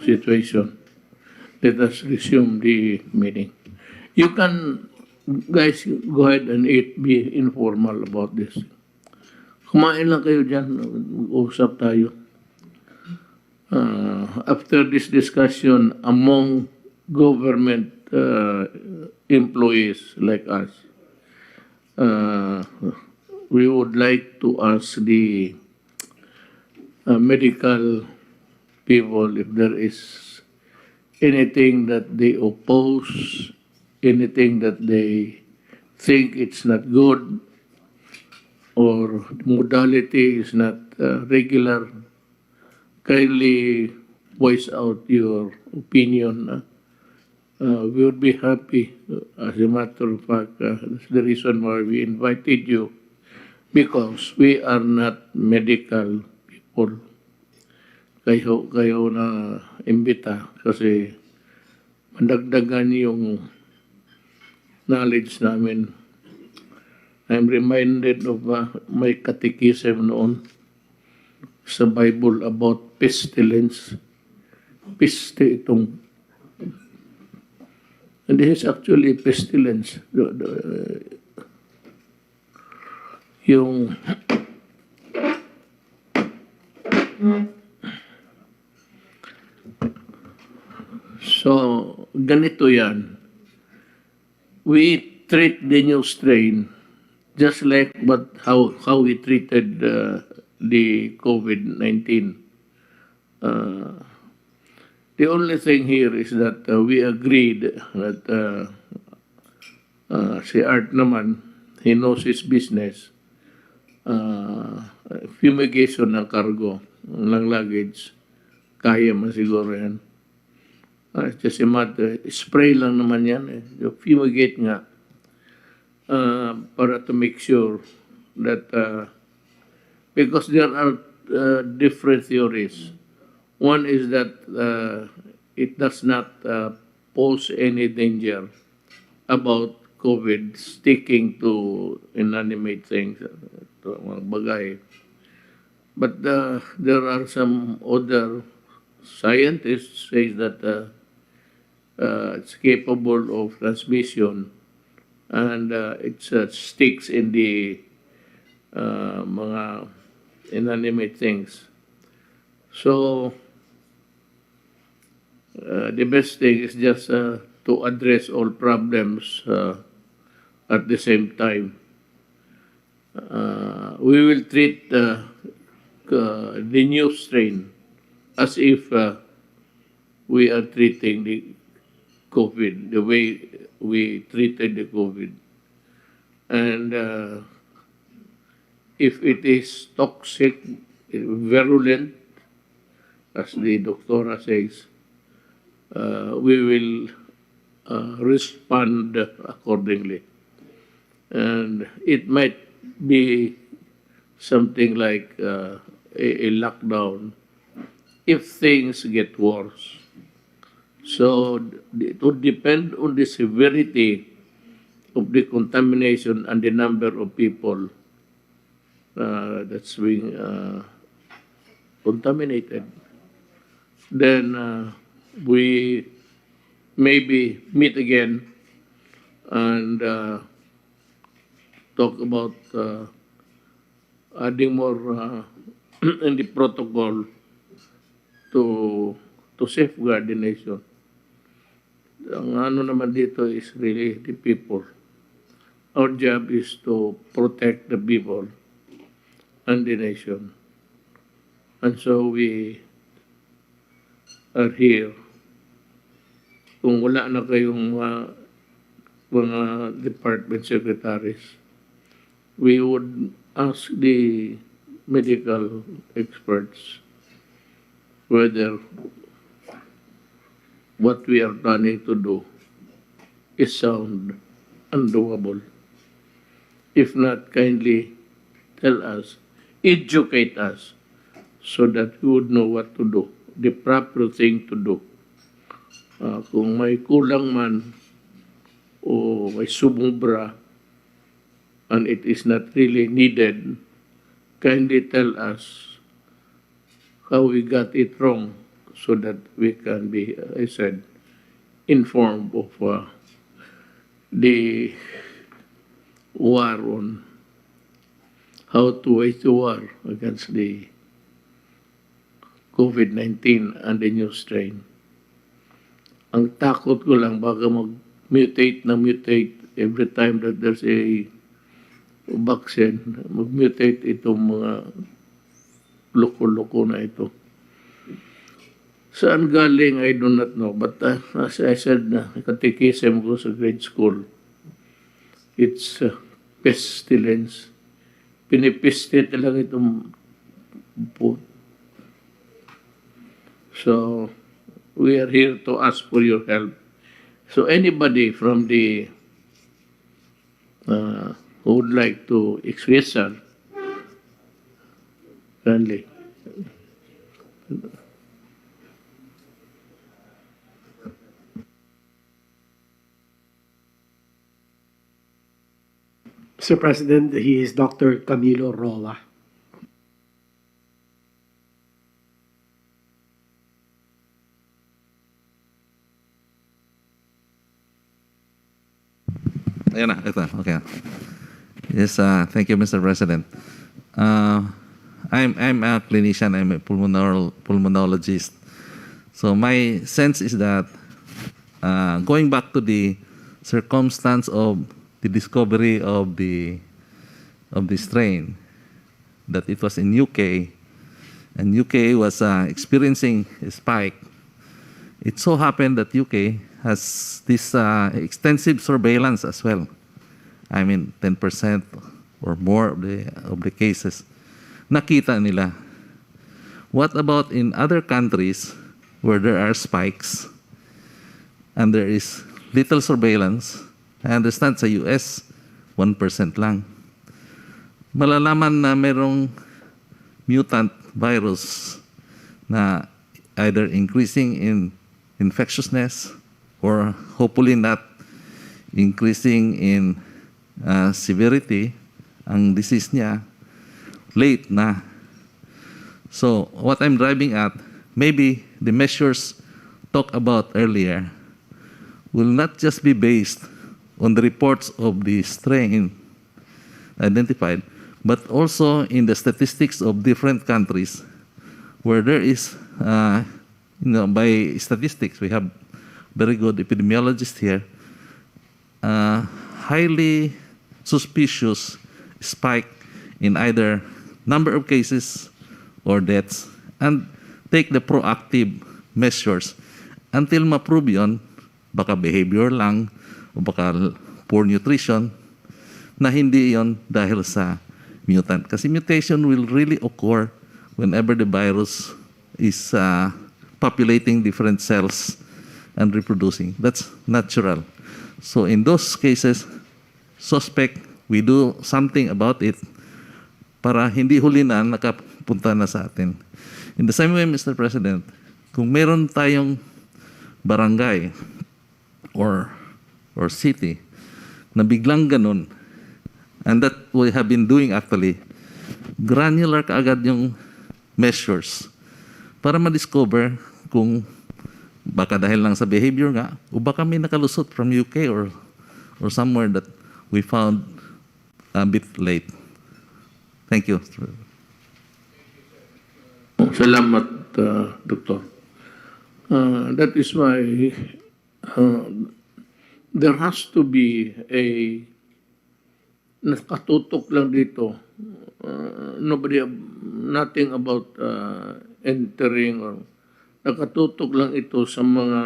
situation. Let us resume the meeting. You can, guys, go ahead and be informal about this. Kumain lang kayo dyan, usap tayo. After this discussion among government employees like us, we would like to ask the medical people if there is anything that they oppose, anything that they think it's not good, or modality is not regular, kindly voice out your opinion. We would be happy. As a matter of fact, that's the reason why we invited you, because we are not medical people. Kayo na imbita kasi madagdagan yung knowledge namin. I'm reminded of my catechism noon sa Bible about pestilence. Peste itong. And this is actually pestilence. Yung so, ganito yan. We treat the new strain just like how we treated the COVID-19. The only thing here is that we agreed that si Art naman, he knows his business. Fumigation ng cargo, ng luggage, kaya man siguro yan. It's just a matter, spray lang naman yan. Fumigate nga para to make sure that, because there are different theories. One is that it does not pose any danger about COVID sticking to inanimate things, to mga bagay. But there are some other scientists say that it's capable of transmission and it sticks in the mga inanimate things. So the best thing is just to address all problems at the same time. We will treat the new strain as if we are treating the COVID, the way we treated the COVID. And if it is toxic, virulent, as the doctora says, we will respond accordingly. And it might be something like a lockdown if things get worse. So it would depend on the severity of the contamination and the number of people that's being contaminated. Then we maybe meet again and talk about adding more in the protocol to safeguard the nation. Ang ano naman dito is really the people. Our job is to protect the people and the nation. And so we are here. Kung wala na kayong mga department secretaries, we would ask the medical experts whether what we are planning to do is sound and doable. If not, kindly tell us, educate us, so that we would know what to do, the proper thing to do. Kung may kulang man o may sumubra and it is not really needed, kindly tell us how we got it wrong so that we can be, I said, informed of the war on how to wage the war against the COVID-19 and the new strain. Ang takot ko lang baka mag-mutate na mutate every time that there's a vaccine, mag-mutate itong mga loko-loko na ito. Saan galing, I do not know. But as I said, katikism ko sa grade school, it's pestilence. Pinipiste talaga itong po. So, we are here to ask for your help. So, anybody from the who would like to express her, kindly. Mr. President, he is Dr. Camilo Rolla. Ayan na, ito. Okay. Yes, thank you, Mr. President. I'm a clinician. I'm a pulmonologist. So my sense is that going back to the circumstance of the discovery of the strain, that it was in UK, and UK was experiencing a spike. It so happened that UK has this extensive surveillance as well. I mean, 10% or more of the cases nakita nila. What about in other countries where there are spikes and there is little surveillance? I understand sa US, 1% lang. Malalaman na merong mutant virus na either increasing in infectiousness or hopefully not increasing in severity ang disease niya, late na. So what I'm driving at, maybe the measures talked about earlier will not just be based on the reports of the strain identified, but also in the statistics of different countries where there is, by statistics, we have very good epidemiologists here, highly suspicious spike in either number of cases or deaths, and take the proactive measures until ma-prove yun, baka behavior lang, o baka poor nutrition, na hindi yon dahil sa mutant. Kasi mutation will really occur whenever the virus is populating different cells and reproducing. That's natural. So in those cases, suspect, we do something about it para hindi huli na nakapunta na sa atin. In the same way, Mr. President, kung meron tayong barangay or city na biglang ganun, and that we have been doing actually, granular kaagad yung measures para ma-discover kung baka dahil lang sa behavior nga, o baka may nakalusot from UK or somewhere that we found a bit late. Thank you. Salamat, Doktor. That is why there has to be a nakatutok lang dito. Nothing about entering or nakatutok lang ito sa mga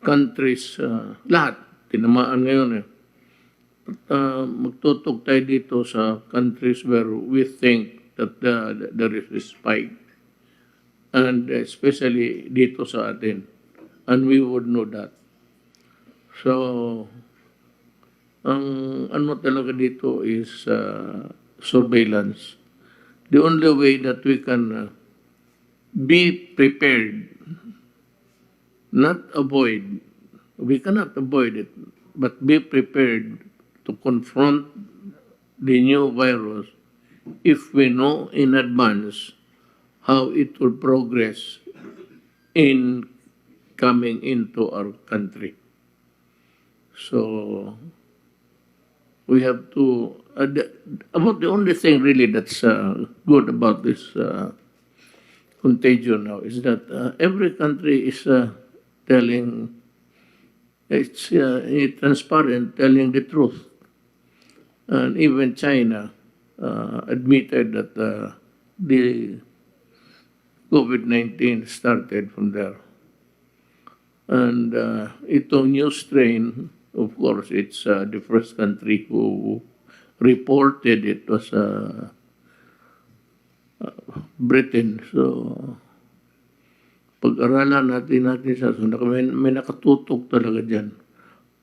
countries, lahat, tinamaan ngayon eh. Magtutok tayo dito sa countries where we think that there is a spike. And especially dito sa atin. And we would know that. So, ang ano talaga dito is surveillance. The only way that we can be prepared, not avoid, we cannot avoid it, but be prepared to confront the new virus if we know in advance how it will progress in coming into our country. So we have to, about the only thing really that's good about this contagion now is that every country is telling, it's transparent, telling the truth. And even China admitted that the COVID-19 started from there. And itong new strain, of course, it's the first country who reported it was Britain. So, pag-aralan natin siya. So, may nakatutok talaga dyan.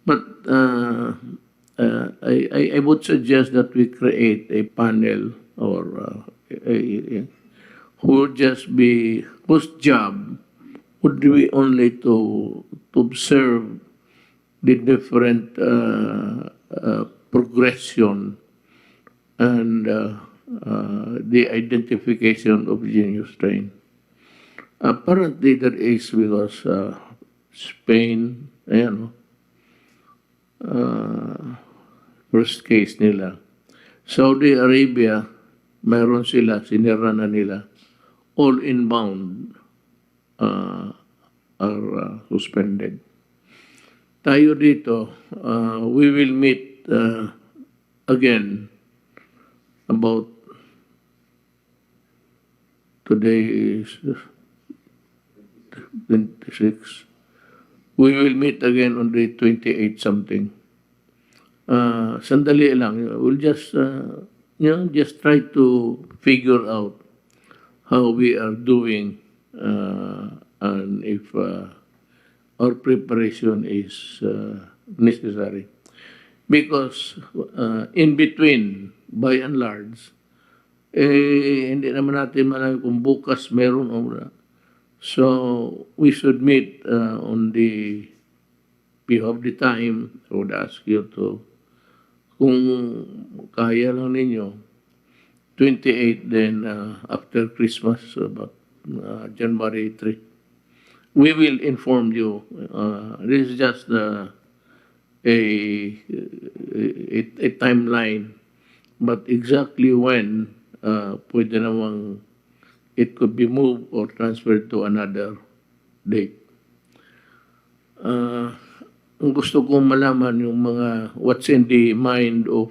But I would suggest that we create a panel or whose job would be only to observe the different progression and the identification of the new strain. Apparently, there is because Spain, ayan, first case nila. Saudi Arabia, mayroon sila, sinira na nila. All inbound are suspended. Tayo dito, we will meet again about today is 26. We will meet again on the 28 something. Sandali lang. We'll just, just try to figure out how we are doing and if our preparation is necessary. Because in between, by and large, hindi naman natin malaman kung bukas meron o wala. So, we should meet on the, if you have the time, I would ask you to, kung kaya lang ninyo, 28 then after Christmas, about January 3. We will inform you. This is just a timeline, but exactly when pwede namang it could be moved or transferred to another date. Gusto kong malaman yung mga what's in the mind of